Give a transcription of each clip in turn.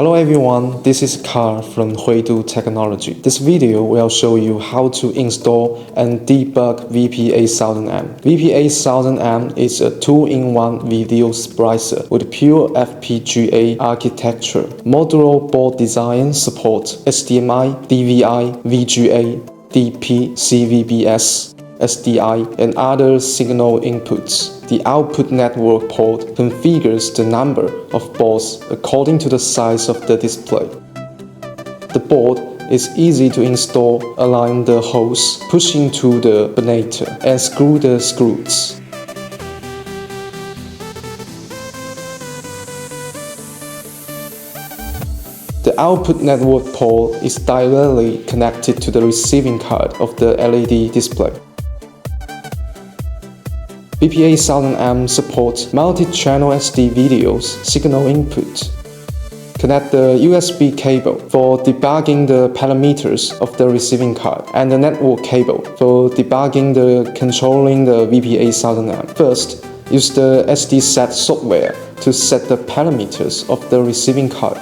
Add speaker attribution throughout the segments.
Speaker 1: Hello everyone, this is Carl from Huidu Technology. This video will show you how to install and debug VP8000M. VP8000M is a 2-in-1 video splicer with pure FPGA architecture. Modular board design supports HDMI, DVI, VGA, DP, CVBS, SDI, and other signal inputs. The output network port configures the number of ports according to the size of the display. The board is easy to install. Align the holes, push into the bonnet, and screw the screws. The output network port is directly connected to the receiving card of the LED display. VP8000M supports multi-channel SD videos signal input. Connect the USB cable for debugging the parameters of the receiving card and the network cable for debugging the controlling the VP8000M. First, use the SDSet software to set the parameters of the receiving card.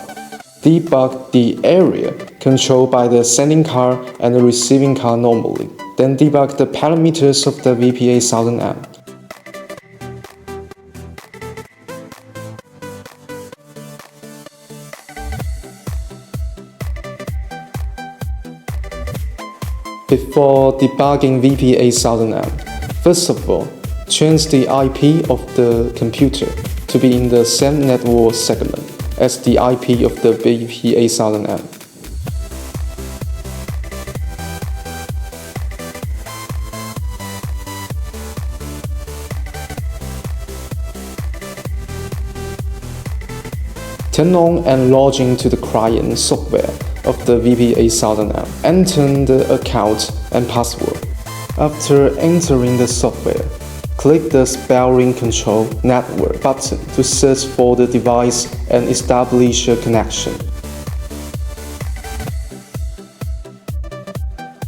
Speaker 1: Debug the area controlled by the sending card and the receiving card normally. Then debug the parameters of the VP8000M. Before debugging VP8000M, first of all, change the IP of the computer to be in the same network segment as the IP of the VP8000M. Turn on and log into the client software of the VP8000M. Enter the account and password. After entering the software, click the Spelling Control Network button to search for the device and establish a connection.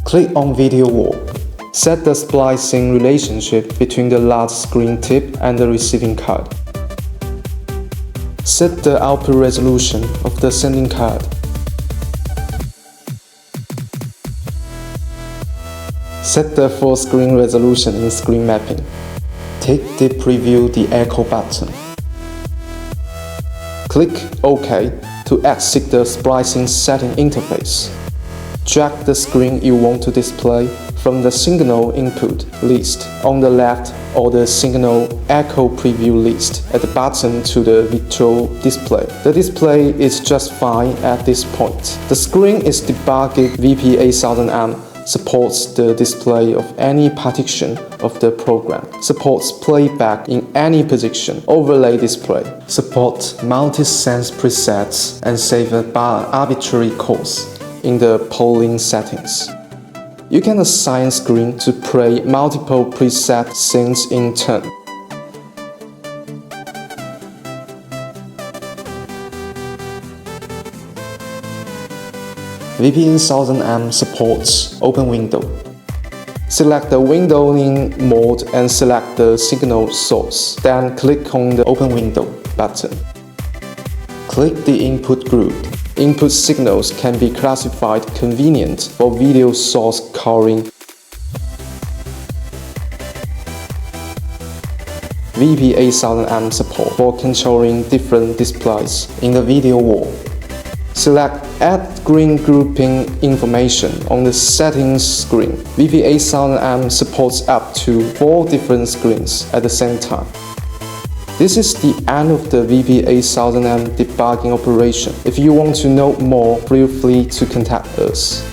Speaker 1: Click on Video Wall. Set the splicing relationship between the large screen tip and the receiving card. Set the output resolution of the sending card. Set the full screen resolution in screen mapping. Take the Preview the Echo button. Click OK to exit the splicing setting interface. Drag the screen you want to display from the signal input list on the left or the signal echo preview list at the bottom to the virtual display. The display is just fine at this point. The screen is debugged. VP8000M supports the display of any partition of the program. Supports playback in any position. Overlay display. Supports multi-sense presets and save a arbitrary course in the polling settings. You can assign screen to play multiple preset scenes in turn. VP8000M supports Open Window. Select the windowing mode and select the signal source. Then click on the Open Window button. Click the input group. Input signals can be classified convenient for video source calling. VP8000M support for controlling different displays in the video wall. Select Add Screen Grouping information on the settings screen. VP8000M supports up to 4 different screens at the same time. This is the end of the VP8000M debugging operation. If you want to know more, feel free to contact us.